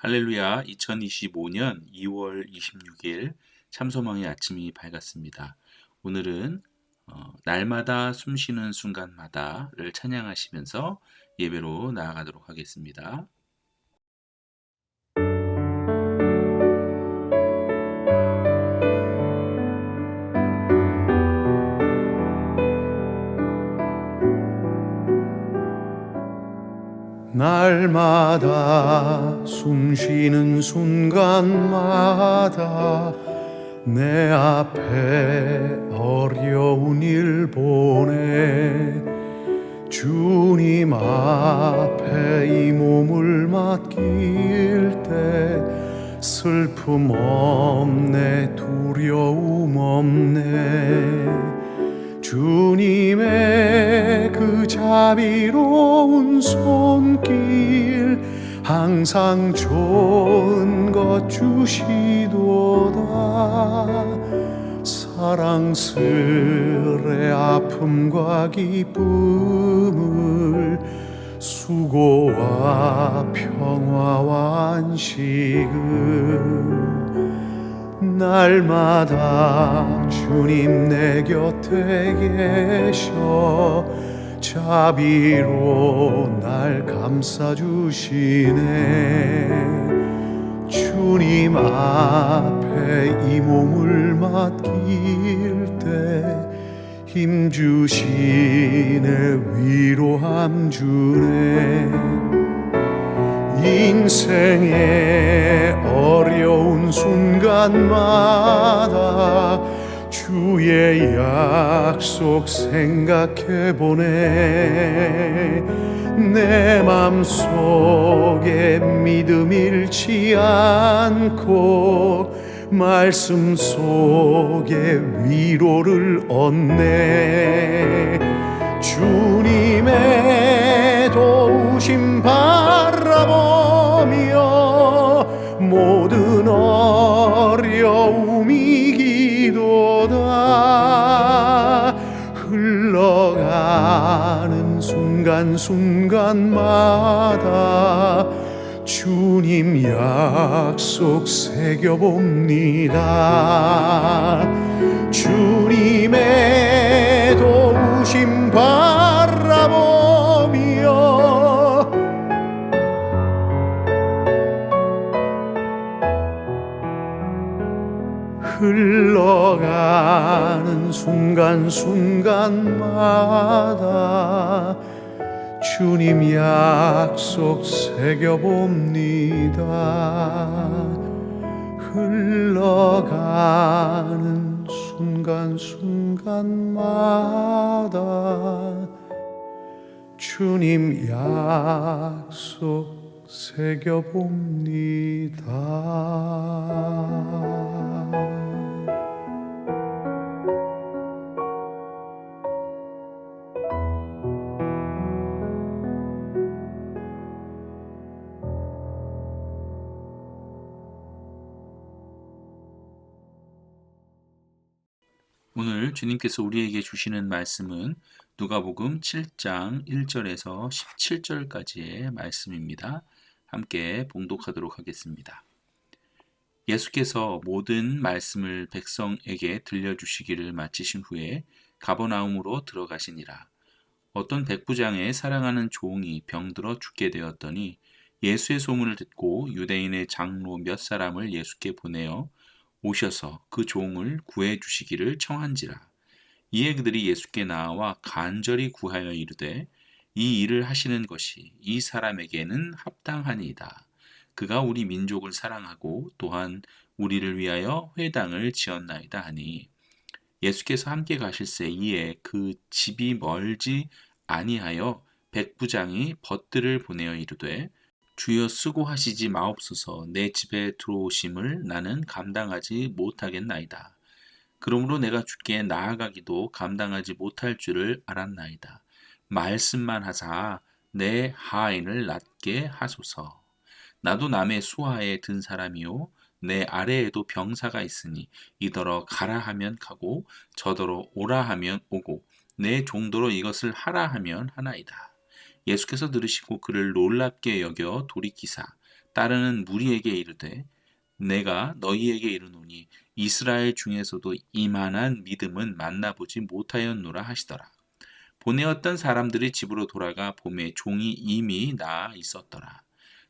할렐루야, 2025년 2월 26일 참소망의 아침이 밝았습니다. 오늘은 날마다 숨쉬는 순간마다를 찬양하시면서 예배로 나아가도록 하겠습니다. 날마다 숨쉬는 순간마다 내 앞에 어려운 일 보내 주님 앞에 이 몸을 맡길 때 슬픔 없네, 두려움 없네. 주님의 그 자비로운 손길 항상 좋은 것 주시도다. 사랑스레 아픔과 기쁨을, 수고와 평화와 안식을 날마다 주님 내 곁에 계셔 자비로 날 감싸주시네. 주님 앞에 이 몸을 맡길 때 힘주시네, 위로함 주네. 인생의 어려운 순간마다 주의 약속 생각해보네. 내 맘속에 믿음 잃지 않고 말씀 속에 위로를 얻네. 주님의 도우심 바라보며 모든 어려움이 기도다. 흘러가는 순간순간마다 주님 약속 새겨봅니다. 주님의 도우심 바라보며 흘러가는 순간순간마다 주님 약속 새겨봅니다. 흘러가는 순간순간마다 주님 약속 새겨봅니다. 오늘 주님께서 우리에게 주시는 말씀은 누가복음 7장 1절에서 17절까지의 말씀입니다. 함께 봉독하도록 하겠습니다. 예수께서 모든 말씀을 백성에게 들려주시기를 마치신 후에 가버나움으로 들어가시니라. 어떤 백부장의 사랑하는 종이 병들어 죽게 되었더니 예수의 소문을 듣고 유대인의 장로 몇 사람을 예수께 보내어 오셔서 그 종을 구해 주시기를 청한지라. 이에 그들이 예수께 나와 간절히 구하여 이르되 이 일을 하시는 것이 이 사람에게는 합당하니이다. 그가 우리 민족을 사랑하고 또한 우리를 위하여 회당을 지었나이다 하니, 예수께서 함께 가실새 이에 그 집이 멀지 아니하여 백부장이 벗들을 보내어 이르되 주여 수고하시지 마옵소서. 내 집에 들어오심을 나는 감당하지 못하겠나이다. 그러므로 내가 주께 나아가기도 감당하지 못할 줄을 알았나이다. 말씀만 하사 내 하인을 낫게 하소서. 나도 남의 수하에 든 사람이요 내 아래에도 병사가 있으니 이더러 가라 하면 가고 저더러 오라 하면 오고 내 종도로 이것을 하라 하면 하나이다. 예수께서 들으시고 그를 놀랍게 여겨 돌이키사 따르는 무리에게 이르되 내가 너희에게 이르노니 이스라엘 중에서도 이만한 믿음은 만나보지 못하였노라 하시더라. 보내었던 사람들이 집으로 돌아가 보매 종이 이미 나아 있었더라.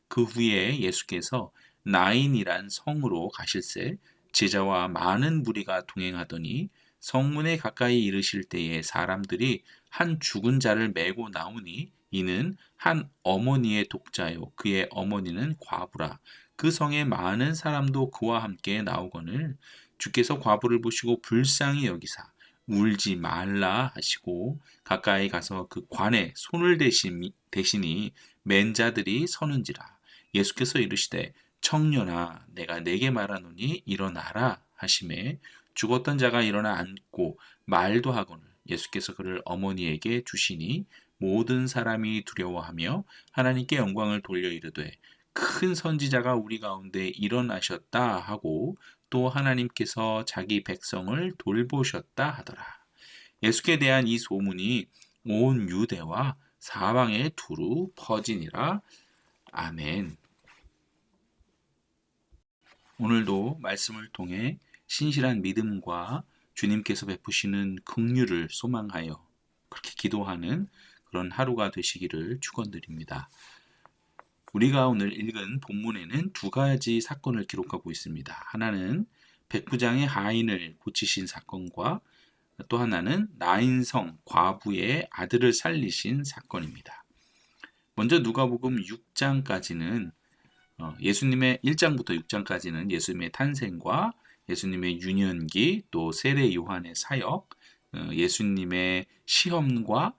그 후에 예수께서 나인이란 성으로 가실새 제자와 많은 무리가 동행하더니 성문에 가까이 이르실 때에 사람들이 한 죽은 자를 메고 나오니 이는 한 어머니의 독자요 그의 어머니는 과부라. 그 성에 많은 사람도 그와 함께 나오거늘 주께서 과부를 보시고 불쌍히 여기사 울지 말라 하시고 가까이 가서 그 관에 손을 대시니 맨 자들이 서는지라. 예수께서 이르시되 청년아 내가 내게 말하노니 일어나라 하시매 죽었던 자가 일어나 앉고 말도 하거늘 예수께서 그를 어머니에게 주시니 모든 사람이 두려워하며 하나님께 영광을 돌려 이르되 큰 선지자가 우리 가운데 일어나셨다 하고 또 하나님께서 자기 백성을 돌보셨다 하더라. 예수께 대한 이 소문이 온 유대와 사방에 두루 퍼지니라. 아멘. 오늘도 말씀을 통해 신실한 믿음과 주님께서 베푸시는 긍휼을 소망하여 그렇게 기도하는 그런 하루가 되시기를 축원드립니다. 우리가 오늘 읽은 본문에는 두 가지 사건을 기록하고 있습니다. 하나는 백부장의 하인을 고치신 사건과 또 하나는 나인성 과부의 아들을 살리신 사건입니다. 먼저 누가복음 6장까지는 예수님의 1장부터 6장까지는 예수님의 탄생과 예수님의 유년기 또 세례 요한의 사역, 예수님의 시험과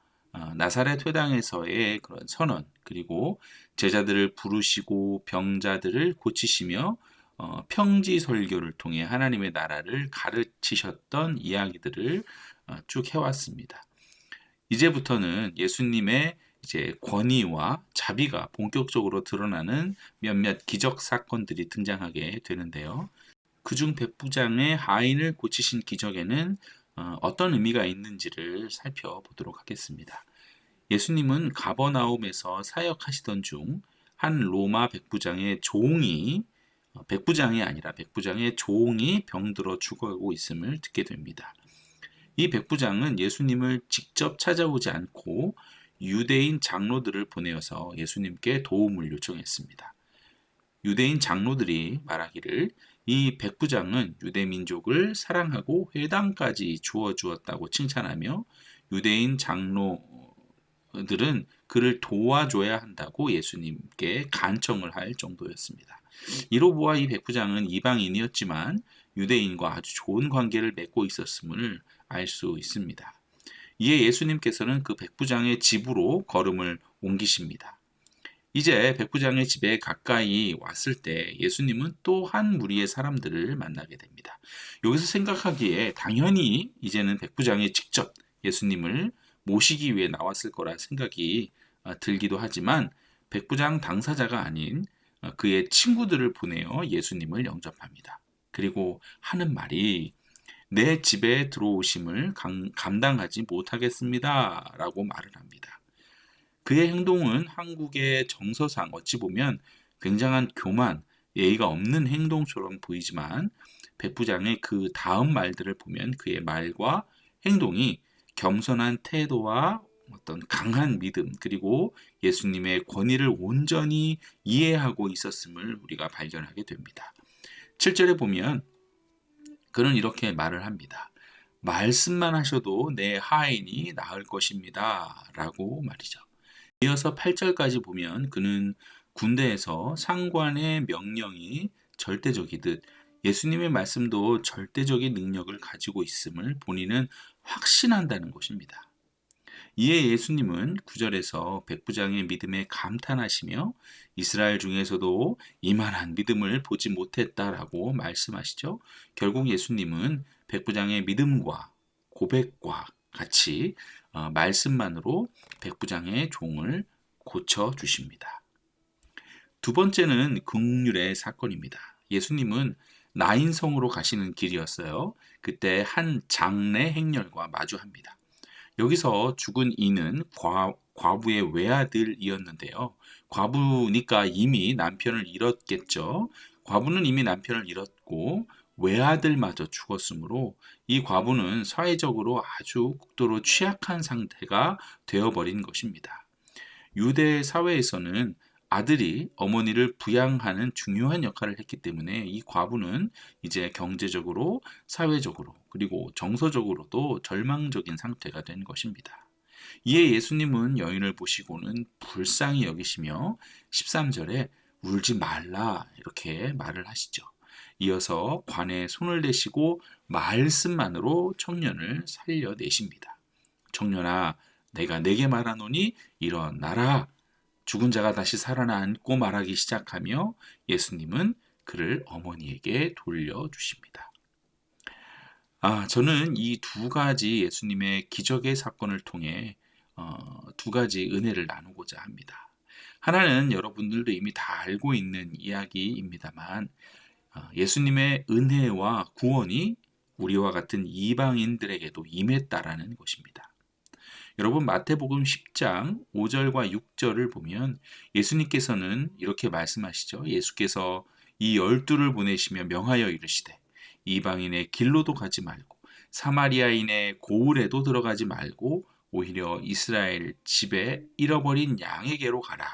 나사렛 회당에서의 그런 선언, 그리고 제자들을 부르시고 병자들을 고치시며 평지 설교를 통해 하나님의 나라를 가르치셨던 이야기들을 쭉 해왔습니다. 이제부터는 예수님의 이제 권위와 자비가 본격적으로 드러나는 몇몇 기적 사건들이 등장하게 되는데요. 그중 백부장의 하인을 고치신 기적에는 어떤 의미가 있는지를 살펴보도록 하겠습니다. 예수님은 가버나움에서 사역하시던 중 한 로마 백부장의 종이 백부장이 아니라 백부장의 종이 병들어 죽어가고 있음을 듣게 됩니다. 이 백부장은 예수님을 직접 찾아오지 않고 유대인 장로들을 보내어서 예수님께 도움을 요청했습니다. 유대인 장로들이 말하기를 이 백부장은 유대 민족을 사랑하고 회당까지 주었다고 칭찬하며 유대인 장로들은 그를 도와줘야 한다고 예수님께 간청을 할 정도였습니다. 이로 보아 이 백부장은 이방인이었지만 유대인과 아주 좋은 관계를 맺고 있었음을 알 수 있습니다. 이에 예수님께서는 그 백부장의 집으로 걸음을 옮기십니다. 이제 백부장의 집에 가까이 왔을 때 예수님은 또 한 무리의 사람들을 만나게 됩니다. 여기서 생각하기에 당연히 이제는 백부장이 직접 예수님을 모시기 위해 나왔을 거라 생각이 들기도 하지만 백부장 당사자가 아닌 그의 친구들을 보내어 예수님을 영접합니다. 그리고 하는 말이 내 집에 들어오심을 감당하지 못하겠습니다 라고 말을 합니다. 그의 행동은 한국의 정서상 어찌 보면 굉장한 교만, 예의가 없는 행동처럼 보이지만 백부장의 그 다음 말들을 보면 그의 말과 행동이 겸손한 태도와 어떤 강한 믿음 그리고 예수님의 권위를 온전히 이해하고 있었음을 우리가 발견하게 됩니다. 7절에 보면 그는 이렇게 말을 합니다. 말씀만 하셔도 내 하인이 나을 것입니다 라고 말이죠. 이어서 8절까지 보면 그는 군대에서 상관의 명령이 절대적이듯 예수님의 말씀도 절대적인 능력을 가지고 있음을 본인은 확신한다는 것입니다. 이에 예수님은 9절에서 백부장의 믿음에 감탄하시며 이스라엘 중에서도 이만한 믿음을 보지 못했다라고 말씀하시죠. 결국 예수님은 백부장의 믿음과 고백과 같이 말씀만으로 백부장의 종을 고쳐주십니다. 두 번째는 긍휼의 사건입니다. 예수님은 나인성으로 가시는 길이었어요. 그때 한 장례 행렬과 마주합니다. 여기서 죽은 이는 과부의 외아들이었는데요. 과부니까 이미 남편을 잃었겠죠. 과부는 이미 남편을 잃었고 외아들마저 죽었으므로 이 과부는 사회적으로 아주 극도로 취약한 상태가 되어버린 것입니다. 유대 사회에서는 아들이 어머니를 부양하는 중요한 역할을 했기 때문에 이 과부는 이제 경제적으로, 사회적으로, 그리고 정서적으로도 절망적인 상태가 된 것입니다. 이에 예수님은 여인을 보시고는 불쌍히 여기시며 13절에 울지 말라 이렇게 말을 하시죠. 이어서 관에 손을 대시고 말씀만으로 청년을 살려내십니다. 청년아, 내가 내게 말하노니 일어나라. 죽은 자가 다시 살아남고 말하기 시작하며 예수님은 그를 어머니에게 돌려주십니다. 저는 이 두 가지 예수님의 기적의 사건을 통해 두 가지 은혜를 나누고자 합니다. 하나는 여러분들도 이미 다 알고 있는 이야기입니다만 예수님의 은혜와 구원이 우리와 같은 이방인들에게도 임했다라는 것입니다. 여러분 마태복음 10장 5절과 6절을 보면 예수님께서는 이렇게 말씀하시죠. 예수께서 이 12를 보내시며 명하여 이르시되 이방인의 길로도 가지 말고 사마리아인의 고을에도 들어가지 말고 오히려 이스라엘 집에 잃어버린 양에게로 가라.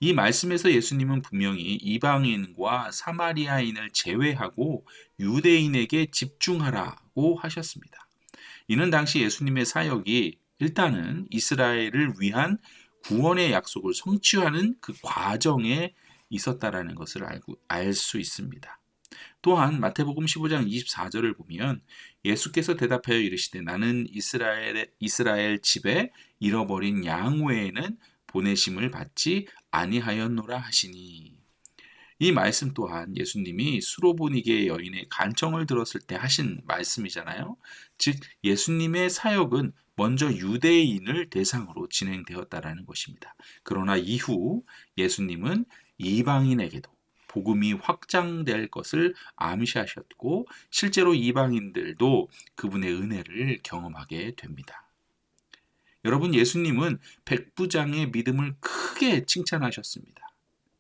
이 말씀에서 예수님은 분명히 이방인과 사마리아인을 제외하고 유대인에게 집중하라고 하셨습니다. 이는 당시 예수님의 사역이 일단은 이스라엘을 위한 구원의 약속을 성취하는 그 과정에 있었다라는 것을 알 수 있습니다. 또한 마태복음 15장 24절을 보면 예수께서 대답하여 이르시되 나는 이스라엘 집에 잃어버린 양 외에는 보내심을 받지 아니하였노라 하시니, 이 말씀 또한 예수님이 수로보니게 여인의 간청을 들었을 때 하신 말씀이잖아요. 즉 예수님의 사역은 먼저 유대인을 대상으로 진행되었다라는 것입니다. 그러나 이후 예수님은 이방인에게도 복음이 확장될 것을 암시하셨고 실제로 이방인들도 그분의 은혜를 경험하게 됩니다. 여러분, 예수님은 백부장의 믿음을 크게 칭찬하셨습니다.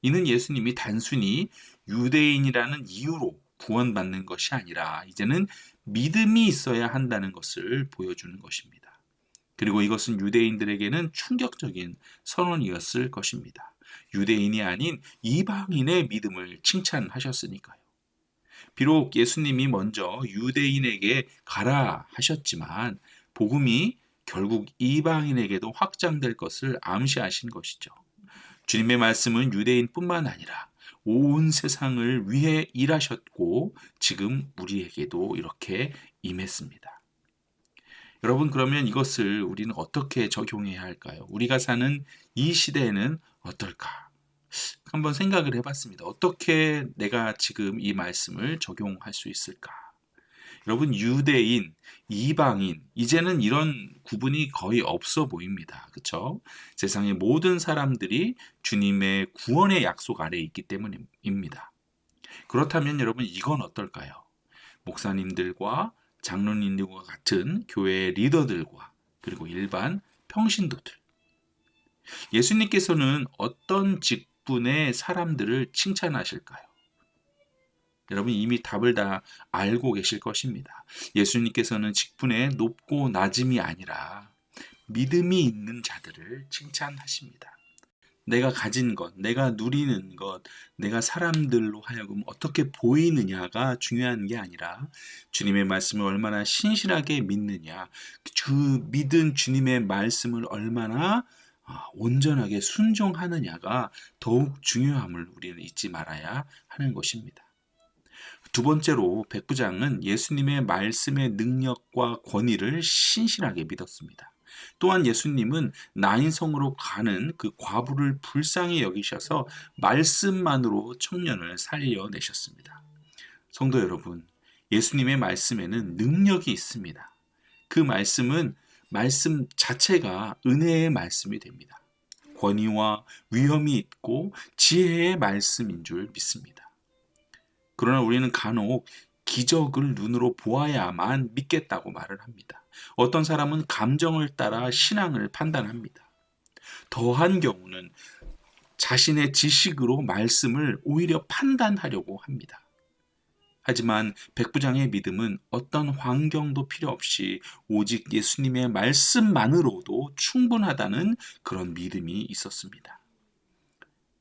이는 예수님이 단순히 유대인이라는 이유로 구원받는 것이 아니라 이제는 믿음이 있어야 한다는 것을 보여주는 것입니다. 그리고 이것은 유대인들에게는 충격적인 선언이었을 것입니다. 유대인이 아닌 이방인의 믿음을 칭찬하셨으니까요. 비록 예수님이 먼저 유대인에게 가라 하셨지만 복음이 결국 이방인에게도 확장될 것을 암시하신 것이죠. 주님의 말씀은 유대인뿐만 아니라 온 세상을 위해 일하셨고 지금 우리에게도 이렇게 임했습니다. 여러분, 그러면 이것을 우리는 어떻게 적용해야 할까요? 우리가 사는 이 시대에는 어떨까? 한번 생각을 해봤습니다. 어떻게 내가 지금 이 말씀을 적용할 수 있을까? 여러분, 유대인, 이방인, 이제는 이런 구분이 거의 없어 보입니다. 그렇죠? 세상의 모든 사람들이 주님의 구원의 약속 아래에 있기 때문입니다. 그렇다면 여러분, 이건 어떨까요? 목사님들과 장로님들과 같은 교회의 리더들과 그리고 일반 평신도들, 예수님께서는 어떤 직분의 사람들을 칭찬하실까요? 여러분 이미 답을 다 알고 계실 것입니다. 예수님께서는 직분의 높고 낮음이 아니라 믿음이 있는 자들을 칭찬하십니다. 내가 가진 것, 내가 누리는 것, 내가 사람들로 하여금 어떻게 보이느냐가 중요한 게 아니라 주님의 말씀을 얼마나 신실하게 믿느냐, 그 믿은 주님의 말씀을 얼마나 온전하게 순종하느냐가 더욱 중요함을 우리는 잊지 말아야 하는 것입니다. 두 번째로 백부장은 예수님의 말씀의 능력과 권위를 신실하게 믿었습니다. 또한 예수님은 나인성으로 가는 그 과부를 불쌍히 여기셔서 말씀만으로 청년을 살려내셨습니다. 성도 여러분, 예수님의 말씀에는 능력이 있습니다. 그 말씀은 말씀 자체가 은혜의 말씀이 됩니다. 권위와 위엄이 있고 지혜의 말씀인 줄 믿습니다. 그러나 우리는 간혹 기적을 눈으로 보아야만 믿겠다고 말을 합니다. 어떤 사람은 감정을 따라 신앙을 판단합니다. 더한 경우는 자신의 지식으로 말씀을 오히려 판단하려고 합니다. 하지만 백부장의 믿음은 어떤 환경도 필요 없이 오직 예수님의 말씀만으로도 충분하다는 그런 믿음이 있었습니다.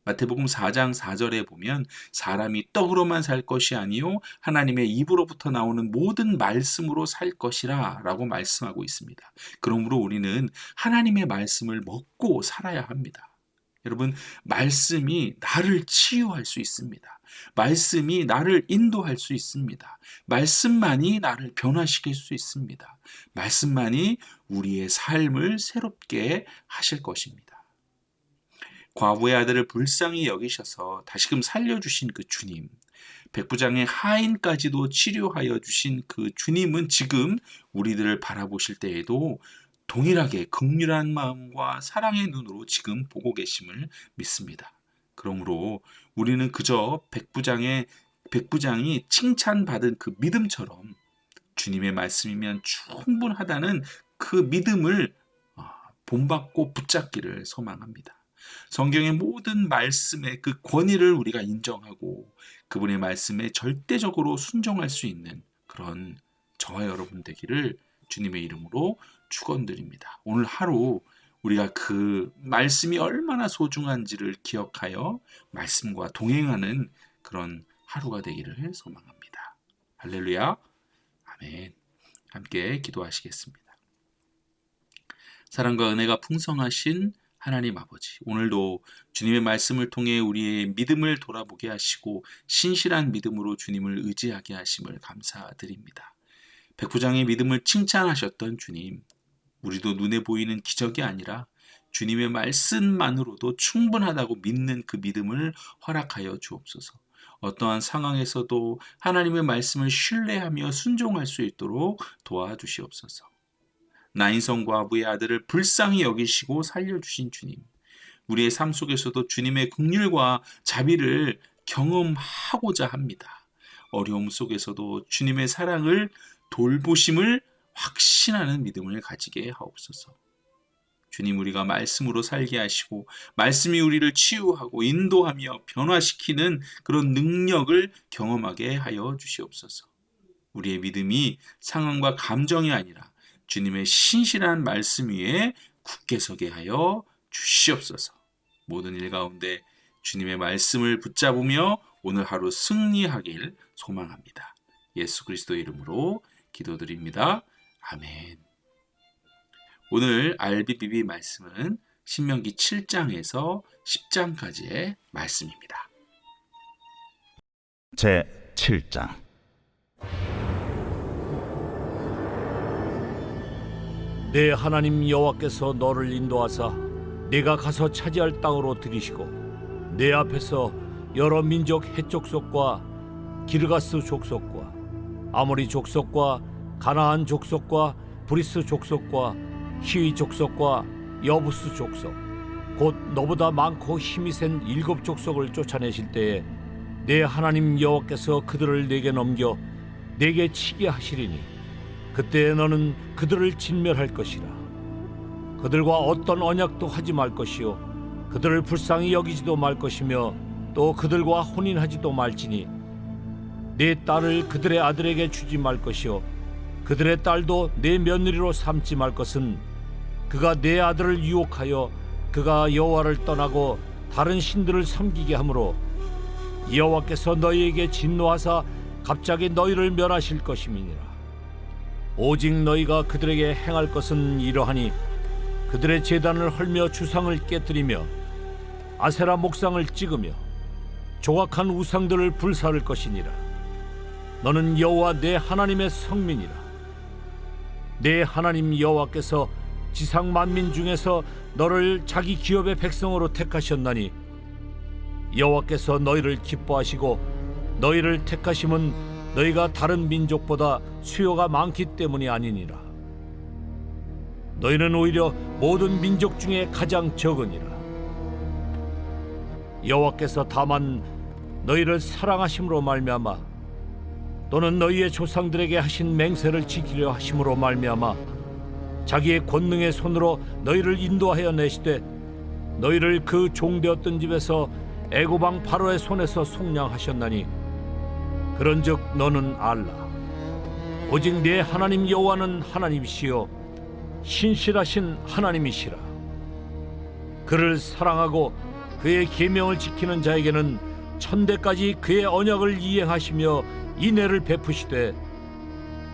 마태복음 4장 4절에 보면 사람이 떡으로만 살 것이 아니요 하나님의 입으로부터 나오는 모든 말씀으로 살 것이라 라고 말씀하고 있습니다. 그러므로 우리는 하나님의 말씀을 먹고 살아야 합니다. 여러분, 말씀이 나를 치유할 수 있습니다. 말씀이 나를 인도할 수 있습니다. 말씀만이 나를 변화시킬 수 있습니다. 말씀만이 우리의 삶을 새롭게 하실 것입니다. 과부의 아들을 불쌍히 여기셔서 다시금 살려주신 그 주님, 백부장의 하인까지도 치료하여 주신 그 주님은 지금 우리들을 바라보실 때에도 동일하게 긍휼한 마음과 사랑의 눈으로 지금 보고 계심을 믿습니다. 그러므로 우리는 그저 백부장이 칭찬받은 그 믿음처럼 주님의 말씀이면 충분하다는 그 믿음을 본받고 붙잡기를 소망합니다. 성경의 모든 말씀의 그 권위를 우리가 인정하고 그분의 말씀에 절대적으로 순종할 수 있는 그런 저와 여러분 되기를 주님의 이름으로 축원드립니다. 오늘 하루 우리가 그 말씀이 얼마나 소중한지를 기억하여 말씀과 동행하는 그런 하루가 되기를 소망합니다. 할렐루야. 아멘. 함께 기도하시겠습니다. 사랑과 은혜가 풍성하신 하나님 아버지, 오늘도 주님의 말씀을 통해 우리의 믿음을 돌아보게 하시고 신실한 믿음으로 주님을 의지하게 하심을 감사드립니다. 백부장의 믿음을 칭찬하셨던 주님, 우리도 눈에 보이는 기적이 아니라 주님의 말씀만으로도 충분하다고 믿는 그 믿음을 허락하여 주옵소서. 어떠한 상황에서도 하나님의 말씀을 신뢰하며 순종할 수 있도록 도와주시옵소서. 나인성 과부의 아들을 불쌍히 여기시고 살려주신 주님, 우리의 삶 속에서도 주님의 긍휼과 자비를 경험하고자 합니다. 어려움 속에서도 주님의 사랑을 돌보심을 확신하는 믿음을 가지게 하옵소서. 주님, 우리가 말씀으로 살게 하시고 말씀이 우리를 치유하고 인도하며 변화시키는 그런 능력을 경험하게 하여 주시옵소서. 우리의 믿음이 상황과 감정이 아니라 주님의 신실한 말씀 위에 굳게 서게 하여 주시옵소서. 모든 일 가운데 주님의 말씀을 붙잡으며 오늘 하루 승리하길 소망합니다. 예수 그리스도의 이름으로 기도드립니다. 아멘. 오늘 RBBB 말씀은 신명기 7장에서 10장까지의 말씀입니다. 제 7장. 내 하나님 여호와께서 너를 인도하사 네가 가서 차지할 땅으로 들이시고 내 앞에서 여러 민족 헷 족속과 기르가스 족속과 아모리 족속과 가나안 족속과 브리스 족속과 히위 족속과 여부스 족속 곧 너보다 많고 힘이 센 7 족속을 쫓아내실 때에 내 하나님 여호와께서 그들을 내게 넘겨 내게 치게 하시리니 그때 너는 그들을 진멸할 것이라. 그들과 어떤 언약도 하지 말 것이요 그들을 불쌍히 여기지도 말 것이며 또 그들과 혼인하지도 말지니 내 딸을 그들의 아들에게 주지 말 것이요 그들의 딸도 내 며느리로 삼지 말 것은 그가 내 아들을 유혹하여 그가 여호와를 떠나고 다른 신들을 섬기게 하므로 여호와께서 너희에게 진노하사 갑자기 너희를 멸하실 것임이니라. 오직 너희가 그들에게 행할 것은 이러하니 그들의 제단을 헐며 주상을 깨뜨리며 아세라 목상을 찍으며 조각한 우상들을 불사를 것이니라. 너는 여호와 내 하나님의 성민이라. 내 하나님 여호와께서 지상 만민 중에서 너를 자기 기업의 백성으로 택하셨나니 여호와께서 너희를 기뻐하시고 너희를 택하심은 너희가 다른 민족보다 수요가 많기 때문이 아니니라. 너희는 오히려 모든 민족 중에 가장 적으니라. 여호와께서 다만 너희를 사랑하심으로 말미암아 또는 너희의 조상들에게 하신 맹세를 지키려 하심으로 말미암아 자기의 권능의 손으로 너희를 인도하여 내시되 너희를 그 종되었던 집에서 애굽 왕 바로의 손에서 속량하셨나니 그런즉 너는 알라. 오직 네 하나님 여호와는 하나님이시요 신실하신 하나님이시라. 그를 사랑하고 그의 계명을 지키는 자에게는 천대까지 그의 언약을 이행하시며 인애를 베푸시되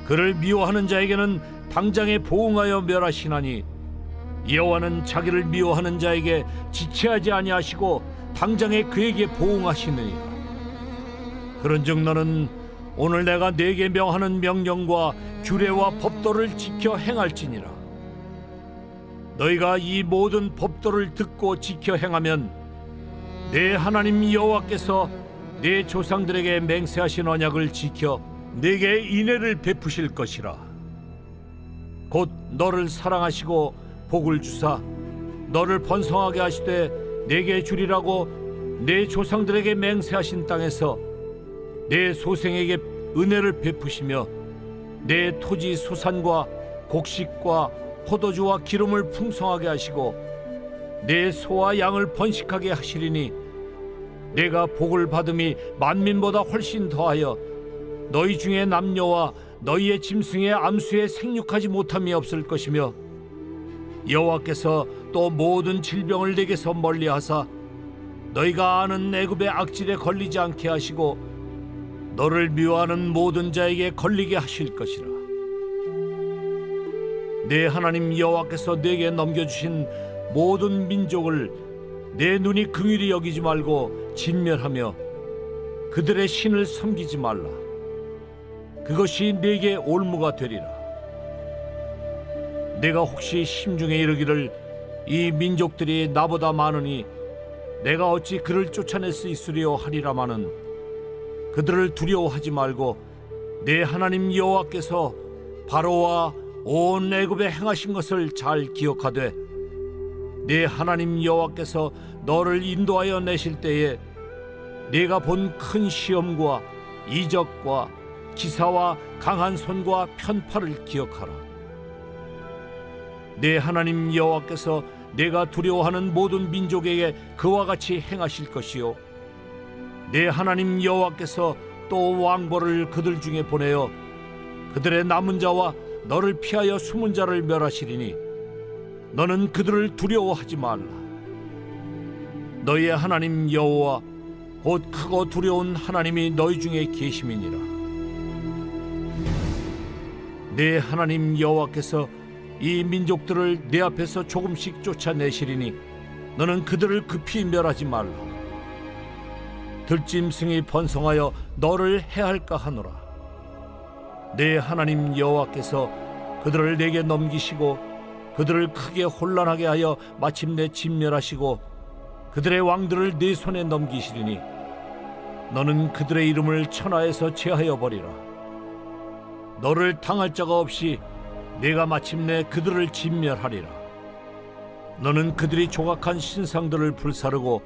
그를 미워하는 자에게는 당장에 보응하여 멸하시나니 여호와는 자기를 미워하는 자에게 지체하지 아니하시고 당장에 그에게 보응하시느니라. 그런즉 너는 오늘 내가 네게 명하는 명령과 규례와 법도를 지켜 행할지니라. 너희가 이 모든 법도를 듣고 지켜 행하면 내 하나님 여호와께서 내 조상들에게 맹세하신 언약을 지켜 네게 인애를 베푸실 것이라. 곧 너를 사랑하시고 복을 주사 너를 번성하게 하시되 내게 주리라고 내 조상들에게 맹세하신 땅에서 내 소생에게 은혜를 베푸시며 내 토지 소산과 곡식과 포도주와 기름을 풍성하게 하시고 내 소와 양을 번식하게 하시리니 내가 복을 받음이 만민보다 훨씬 더하여 너희 중에 남녀와 너희의 짐승의 암수에 생육하지 못함이 없을 것이며 여호와께서 또 모든 질병을 내게서 멀리하사 너희가 아는 애굽의 악질에 걸리지 않게 하시고 너를 미워하는 모든 자에게 걸리게 하실 것이라. 내 하나님 여호와께서 내게 넘겨주신 모든 민족을 내 눈이 긍휼히 여기지 말고 진멸하며 그들의 신을 섬기지 말라. 그것이 내게 올무가 되리라. 내가 혹시 심중에 이르기를 이 민족들이 나보다 많으니 내가 어찌 그를 쫓아낼 수 있으리요 하리라마는 그들을 두려워하지 말고 내 하나님 여호와께서 바로와 온 애굽에 행하신 것을 잘 기억하되 내 하나님 여호와께서 너를 인도하여 내실 때에 네가 본 큰 시험과 이적과 기사와 강한 손과 편팔을 기억하라. 내 하나님 여호와께서 내가 두려워하는 모든 민족에게 그와 같이 행하실 것이요 내 하나님 여호와께서 또 왕벌을 그들 중에 보내어 그들의 남은 자와 너를 피하여 숨은 자를 멸하시리니 너는 그들을 두려워하지 말라. 너희의 하나님 여호와 곧 크고 두려운 하나님이 너희 중에 계심이니라. 내 하나님 여호와께서 이 민족들을 내 앞에서 조금씩 쫓아내시리니 너는 그들을 급히 멸하지 말라. 들짐승이 번성하여 너를 해할까 하노라. 내 하나님 여호와께서 그들을 내게 넘기시고 그들을 크게 혼란하게 하여 마침내 진멸하시고 그들의 왕들을 네 손에 넘기시리니 너는 그들의 이름을 천하에서 제하여 버리라. 너를 당할 자가 없이 내가 마침내 그들을 진멸하리라. 너는 그들이 조각한 신상들을 불사르고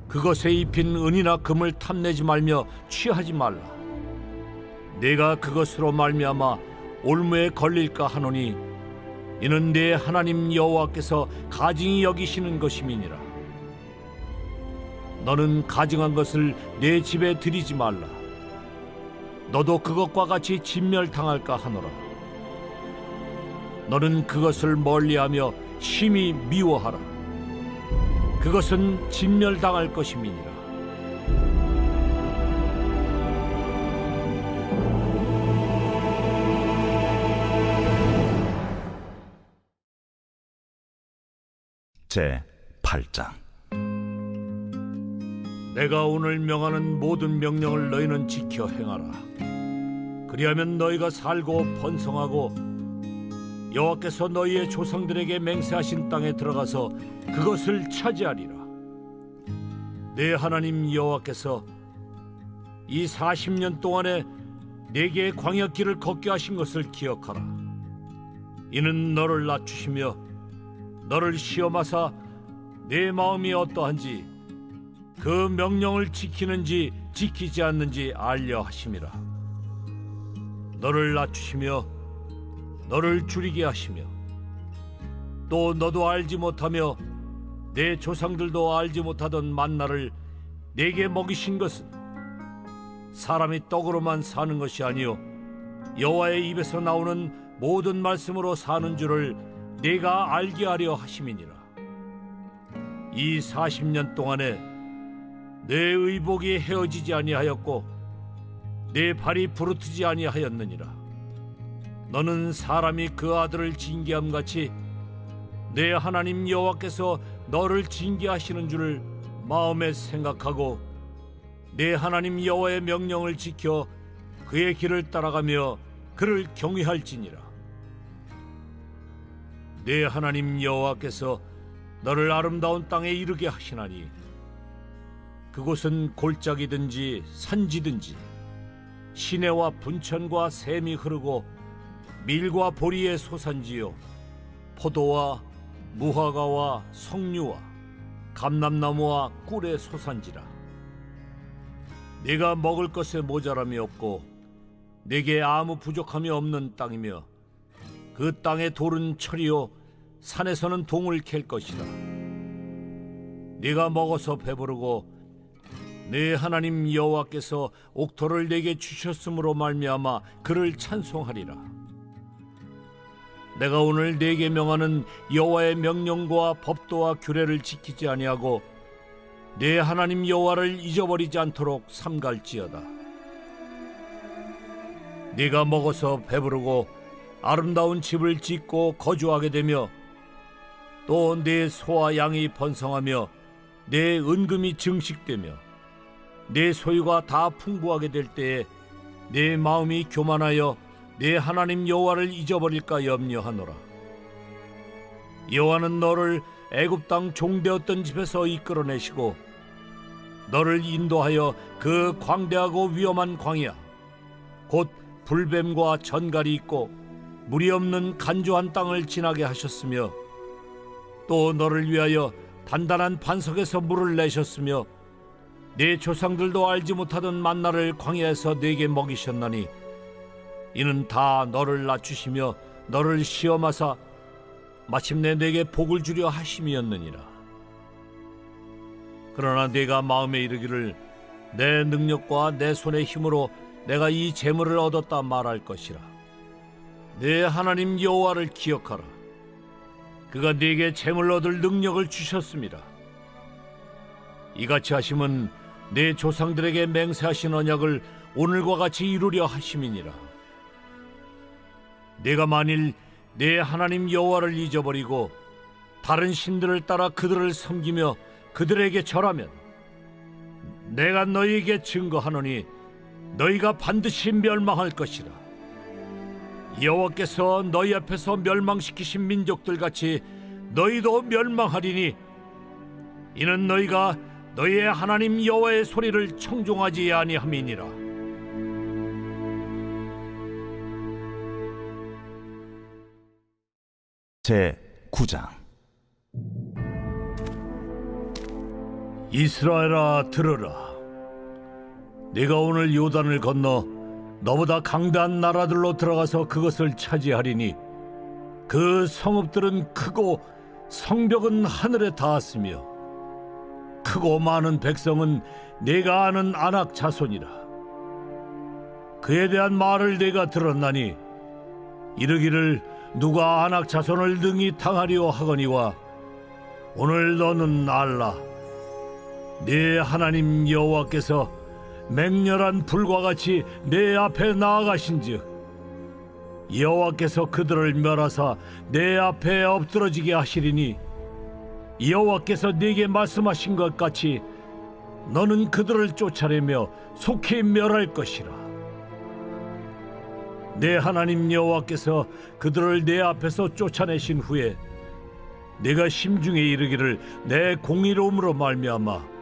그것에 입힌 은이나 금을 탐내지 말며 취하지 말라. 내가 그것으로 말미암아 올무에 걸릴까 하노니 이는 내 하나님 여호와께서 가증히 여기시는 것임이니라. 너는 가증한 것을 내 집에 들이지 말라. 너도 그것과 같이 진멸당할까 하노라. 너는 그것을 멀리하며 심히 미워하라. 그것은 진멸당할 것임이니라. 제 8장. 내가 오늘 명하는 모든 명령을 너희는 지켜 행하라. 그리하면 너희가 살고 번성하고 여호와께서 너희의 조상들에게 맹세하신 땅에 들어가서 그것을 차지하리라. 내 하나님 여호와께서 이 40년 동안에 내게 광야 길을 걷게 하신 것을 기억하라. 이는 너를 낮추시며 너를 시험하사 내 마음이 어떠한지 그 명령을 지키는지 지키지 않는지 알려 하심이라. 너를 낮추시며 너를 줄이게 하시며 또 너도 알지 못하며 내 조상들도 알지 못하던 만나를 내게 먹이신 것은 사람이 떡으로만 사는 것이 아니요 여호와의 입에서 나오는 모든 말씀으로 사는 줄을 내가 알게 하려 하심이니라. 이 40년 동안에 내 의복이 헤어지지 아니하였고 내 발이 부르트지 아니하였느니라. 너는 사람이 그 아들을 징계함 같이 내 하나님 여호와께서 너를 징계하시는 줄을 마음에 생각하고 내 하나님 여호와의 명령을 지켜 그의 길을 따라가며 그를 경외할지니라. 내 하나님 여호와께서 너를 아름다운 땅에 이르게 하시나니 그곳은 골짜기든지 산지든지 시내와 분천과 샘이 흐르고 밀과 보리의 소산지요 포도와 무화과와 석류와 감람나무와 꿀의 소산지라. 내가 먹을 것에 모자람이 없고 내게 아무 부족함이 없는 땅이며 그 땅의 돌은 철이요 산에서는 동을 캘 것이라. 네가 먹어서 배부르고 내 하나님 여호와께서 옥토를 내게 주셨으므로 말미암아 그를 찬송하리라. 내가 오늘 네게 명하는 여호와의 명령과 법도와 규례를 지키지 아니하고 내 하나님 여호와를 잊어버리지 않도록 삼갈지어다. 네가 먹어서 배부르고 아름다운 집을 짓고 거주하게 되며 또 내 소와 양이 번성하며 내 은금이 증식되며 내 소유가 다 풍부하게 될 때에 내 마음이 교만하여 내 하나님 여호와를 잊어버릴까 염려하노라. 여호와는 너를 애굽 땅 종되었던 집에서 이끌어내시고 너를 인도하여 그 광대하고 위험한 광야 곧 불뱀과 전갈이 있고 물이 없는 간조한 땅을 지나게 하셨으며 또 너를 위하여 단단한 반석에서 물을 내셨으며 네 조상들도 알지 못하던 만나를 광야에서 네게 먹이셨나니 이는 다 너를 낮추시며 너를 시험하사 마침내 네게 복을 주려 하심이었느니라. 그러나 네가 마음에 이르기를 내 능력과 내 손의 힘으로 내가 이 재물을 얻었다 말할 것이라. 내 하나님 여호와를 기억하라. 그가 네게 재물 얻을 능력을 주셨습니다. 이같이 하심은 내 조상들에게 맹세하신 언약을 오늘과 같이 이루려 하심이니라. 네가 만일 내 하나님 여호와를 잊어버리고 다른 신들을 따라 그들을 섬기며 그들에게 절하면 내가 너희에게 증거하노니 너희가 반드시 멸망할 것이라. 여호와께서 너희 앞에서 멸망시키신 민족들 같이 너희도 멸망하리니 이는 너희가 너희의 하나님 여호와의 소리를 청종하지 아니함이니라. 제 9장. 이스라엘아 들으라. 네가 오늘 요단을 건너 너보다 강대한 나라들로 들어가서 그것을 차지하리니 그 성읍들은 크고 성벽은 하늘에 닿았으며 크고 많은 백성은 네가 아는 아낙 자손이라. 그에 대한 말을 네가 들었나니 이르기를 누가 아낙 자손을 능히 당하리오 하거니와 오늘 너는 알라. 네 하나님 여호와께서 맹렬한 불과 같이 내 앞에 나아가신즉 여호와께서 그들을 멸하사 내 앞에 엎드러지게 하시리니 여호와께서 네게 말씀하신 것 같이 너는 그들을 쫓아내며 속히 멸할 것이라. 내 하나님 여호와께서 그들을 내 앞에서 쫓아내신 후에 내가 심중에 이르기를 내 공의로움으로 말미암아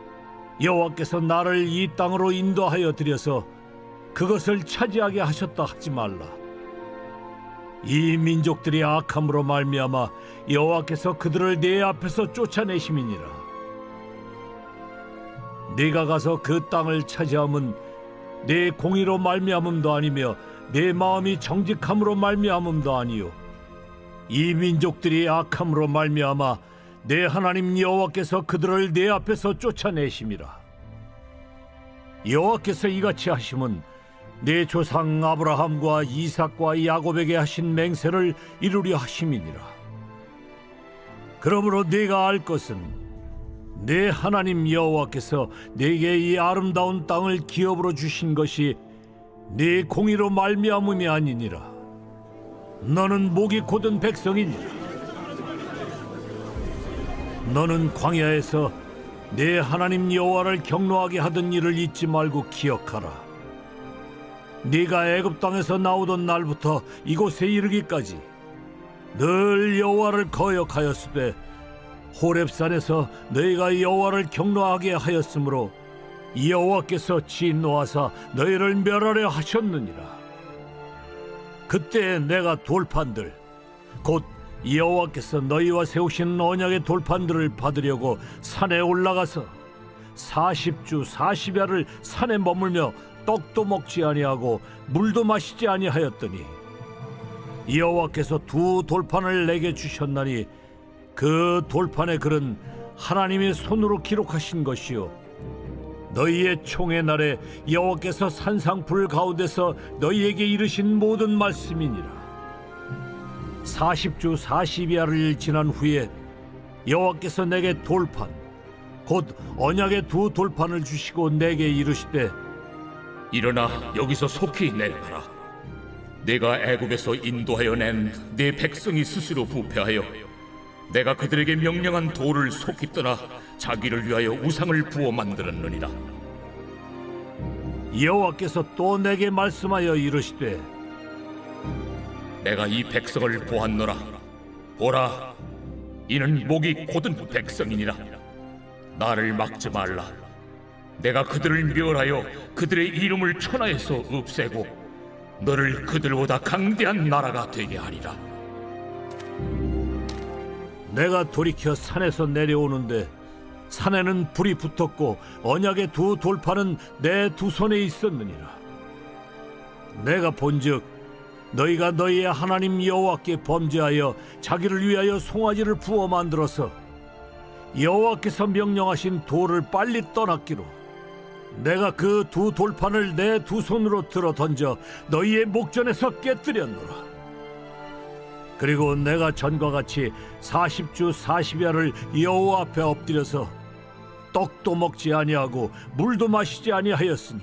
여호와께서 나를 이 땅으로 인도하여 들여서 그것을 차지하게 하셨다 하지 말라. 이 민족들이 악함으로 말미암아 여호와께서 그들을 내 앞에서 쫓아내심이니라. 네가 가서 그 땅을 차지함은 내 공의로 말미암음도 아니며 내 마음이 정직함으로 말미암음도 아니요 이 민족들이 악함으로 말미암아 내 하나님 여호와께서 그들을 내 앞에서 쫓아내심이라. 여호와께서 이같이 하심은 내 조상 아브라함과 이삭과 야곱에게 하신 맹세를 이루려 하심이니라. 그러므로 네가 알 것은 내 하나님 여호와께서 네게 이 아름다운 땅을 기업으로 주신 것이 네 공의로 말미암음이 아니니라. 너는 목이 곧은 백성이니라. 너는 광야에서 내 하나님 여호와를 경노하게 하던 일을 잊지 말고 기억하라. 네가 애굽 땅에서 나오던 날부터 이곳에 이르기까지 늘 여호와를 거역하였으되 호렙산에서 너희가 여호와를 경노하게 하였으므로 여호와께서 진노하사 너희를 멸하려 하셨느니라. 그때 내가 돌판들 곧 여호와께서 너희와 세우신 언약의 돌판들을 받으려고 산에 올라가서 40주 40야를 산에 머물며 떡도 먹지 아니하고 물도 마시지 아니하였더니 여호와께서 두 돌판을 내게 주셨나니 그 돌판의 글은 하나님의 손으로 기록하신 것이요 너희의 총의 날에 여호와께서 산상불 가운데서 너희에게 이르신 모든 말씀이니라. 40주 40야를 지난 후에 여호와께서 내게 돌판 곧 언약의 두 돌판을 주시고 내게 이르시되 일어나 여기서 속히 내려가라. 내가 애굽에서 인도하여 낸 네 백성이 스스로 부패하여 내가 그들에게 명령한 돌을 속히 떠나 자기를 위하여 우상을 부어 만들었느니라. 여호와께서 또 내게 말씀하여 이르시되 내가 이 백성을 보았노라. 보라, 이는 목이 곧은 백성이니라. 나를 막지 말라. 내가 그들을 멸하여 그들의 이름을 천하에서 없애고 너를 그들보다 강대한 나라가 되게 하리라. 내가 돌이켜 산에서 내려오는데 산에는 불이 붙었고 언약의 두 돌판은 내 두 손에 있었느니라. 내가 본즉 너희가 너희의 하나님 여호와께 범죄하여 자기를 위하여 송아지를 부어 만들어서 여호와께서 명령하신 돌을 빨리 떠났기로 내가 그 두 돌판을 내 두 손으로 들어 던져 너희의 목전에서 깨뜨렸노라. 그리고 내가 전과 같이 40주 40야를 여호와 앞에 엎드려서 떡도 먹지 아니하고 물도 마시지 아니하였으니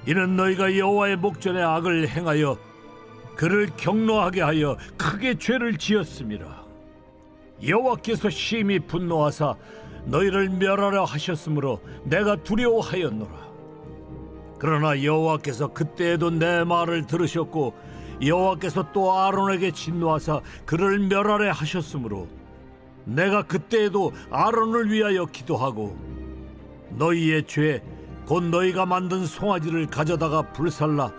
이는 너희가 여호와의 목전에 악을 행하여 그를 경노하게 하여 크게 죄를 지었음이라. 여호와께서 심히 분노하사 너희를 멸하려 하셨으므로 내가 두려워하였노라. 그러나 여호와께서 그때에도 내 말을 들으셨고 여호와께서 또 아론에게 진노하사 그를 멸하려 하셨으므로 내가 그때에도 아론을 위하여 기도하고 너희의 죄 곧 너희가 만든 송아지를 가져다가 불살라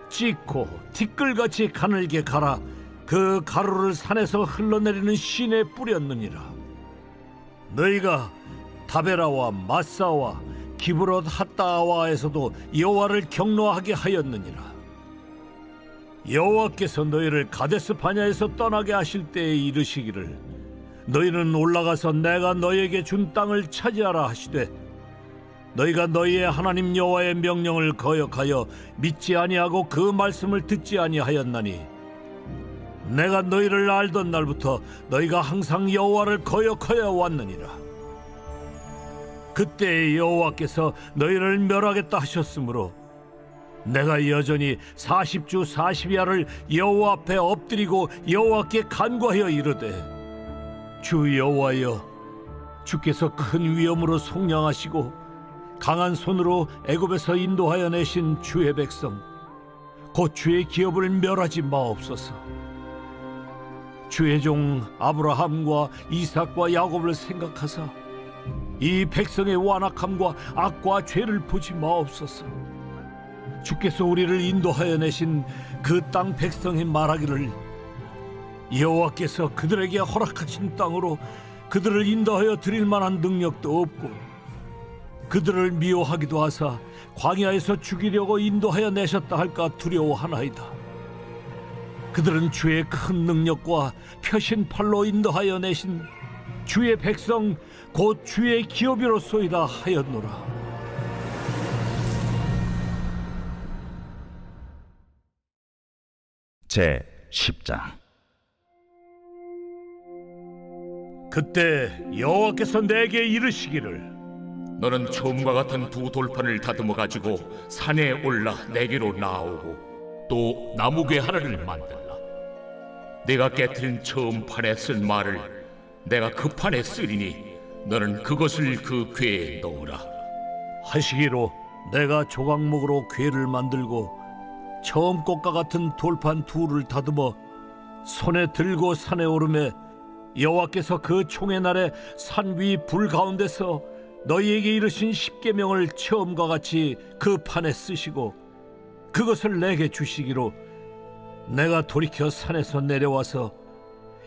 찢고 티끌같이 가늘게 갈아 그 가루를 산에서 흘러내리는 신에 뿌렸느니라. 너희가 다베라와 마사와 기브롯 핫다와에서도 여호와를 경노하게 하였느니라. 여호와께서 너희를 가데스 바냐에서 떠나게 하실 때에 이르시기를 너희는 올라가서 내가 너희에게 준 땅을 차지하라 하시되 너희가 너희의 하나님 여호와의 명령을 거역하여 믿지 아니하고 그 말씀을 듣지 아니하였나니 내가 너희를 알던 날부터 너희가 항상 여호와를 거역하여 왔느니라. 그때 여호와께서 너희를 멸하겠다 하셨으므로 내가 여전히 40주 40야를 여호와 앞에 엎드리고 여호와께 간구하여 이르되 주 여호와여, 주께서 큰 위엄으로 속량하시고 강한 손으로 애굽에서 인도하여 내신 주의 백성 곧 주의 기업을 멸하지 마옵소서. 주의 종 아브라함과 이삭과 야곱을 생각하사 이 백성의 완악함과 악과 죄를 보지 마옵소서. 주께서 우리를 인도하여 내신 그 땅 백성이 말하기를 여호와께서 그들에게 허락하신 땅으로 그들을 인도하여 드릴 만한 능력도 없고 그들을 미워하기도 하사 광야에서 죽이려고 인도하여 내셨다 할까 두려워하나이다. 그들은 주의 큰 능력과 펴신 팔로 인도하여 내신 주의 백성 곧 주의 기업이로소이다 하였노라. 제 10장. 그때 여호와께서 내게 이르시기를 너는 처음과 같은 두 돌판을 다듬어 가지고 산에 올라 내게로 나오고 또 나무괴 하나를 만들라. 내가 깨트린 처음 판에 쓴 말을 내가 그 판에 쓰리니 너는 그것을 그 궤에 넣으라. 하시기로 내가 조각목으로 궤를 만들고 처음 것과 같은 돌판 둘을 다듬어 손에 들고 산에 오르매 여호와께서 그 총의 날에 산 위 불 가운데서 너희에게 이르신 십계명을 처음과 같이 그 판에 쓰시고 그것을 내게 주시기로 내가 돌이켜 산에서 내려와서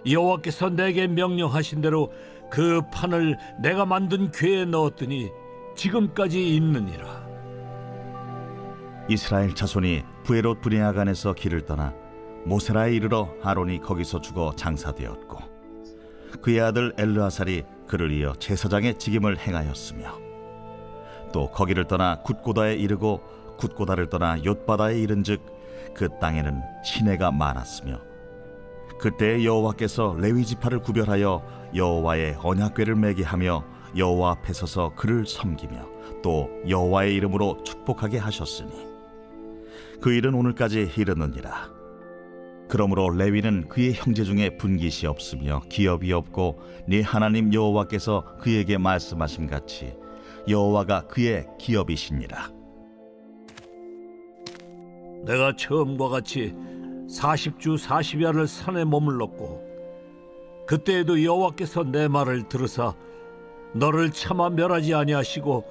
여호와께서 내게 명령하신 대로 그 판을 내가 만든 궤에 넣었더니 지금까지 있느니라. 이스라엘 자손이 부에롯 브네아간에서 길을 떠나 모세라에 이르러 아론이 거기서 죽어 장사되었고 그의 아들 엘르아살이 그를 이어 제사장의 직임을 행하였으며 또 거기를 떠나 굿고다에 이르고 굿고다를 떠나 옅바다에 이른즉 그 땅에는 시내가 많았으며 그때 여호와께서 레위 지파를 구별하여 여호와의 언약궤를 매게 하며 여호와 앞에 서서 그를 섬기며 또 여호와의 이름으로 축복하게 하셨으니 그 일은 오늘까지 이르느니라. 그러므로 레위는 그의 형제 중에 분깃이 없으며 기업이 없고 네 하나님 여호와께서 그에게 말씀하신 같이 여호와가 그의 기업이시니라. 내가 처음과 같이 40주 40야를 산에 머물렀고 그때에도 여호와께서 내 말을 들으사 너를 차마 멸하지 아니하시고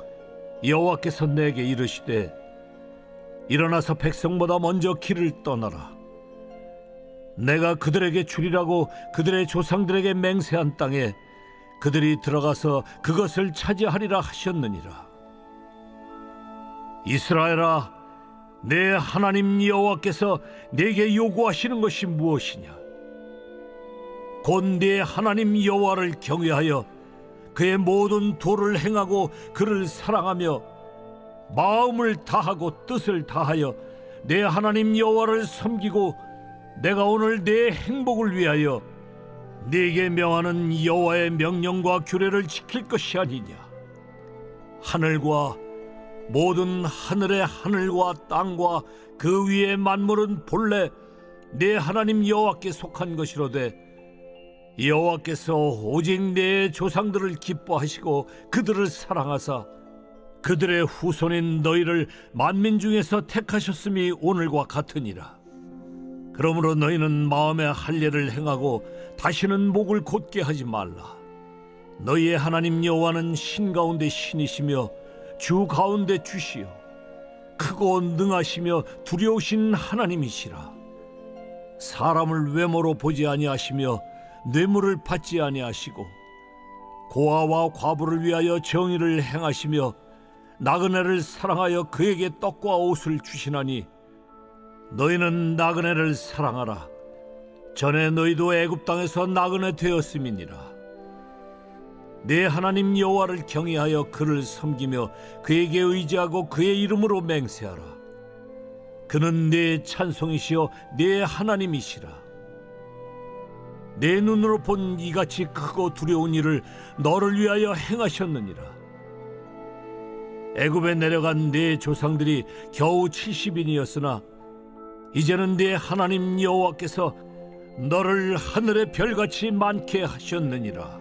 여호와께서 내게 이르시되 일어나서 백성보다 먼저 길을 떠나라. 내가 그들에게 주리라고 그들의 조상들에게 맹세한 땅에 그들이 들어가서 그것을 차지하리라 하셨느니라. 이스라엘아, 내 하나님 여호와께서 내게 요구하시는 것이 무엇이냐? 곧 내 하나님 여호와를 경외하여 그의 모든 도를 행하고 그를 사랑하며 마음을 다하고 뜻을 다하여 내 하나님 여호와를 섬기고 내가 오늘 내 행복을 위하여 네게 명하는 여호와의 명령과 규례를 지킬 것이 아니냐. 하늘과 모든 하늘의 하늘과 땅과 그 위의 만물은 본래 내 하나님 여호와께 속한 것이로되 여호와께서 오직 내 조상들을 기뻐하시고 그들을 사랑하사 그들의 후손인 너희를 만민 중에서 택하셨음이 오늘과 같으니라. 그러므로 너희는 마음의 할례를 행하고 다시는 목을 곧게 하지 말라. 너희의 하나님 여호와는 신 가운데 신이시며 주 가운데 주시요 크고 능하시며 두려우신 하나님이시라. 사람을 외모로 보지 아니하시며 뇌물을 받지 아니하시고 고아와 과부를 위하여 정의를 행하시며 나그네를 사랑하여 그에게 떡과 옷을 주시나니 너희는 나그네를 사랑하라. 전에 너희도 애굽 땅에서 나그네 되었음이니라. 내 하나님 여호와를 경외하여 그를 섬기며 그에게 의지하고 그의 이름으로 맹세하라. 그는 내 찬송이시여 내 하나님이시라. 내 눈으로 본 이같이 크고 두려운 일을 너를 위하여 행하셨느니라. 애굽에 내려간 내 조상들이 겨우 70인이었으나 이제는 내 하나님 여호와께서 너를 하늘의 별같이 많게 하셨느니라.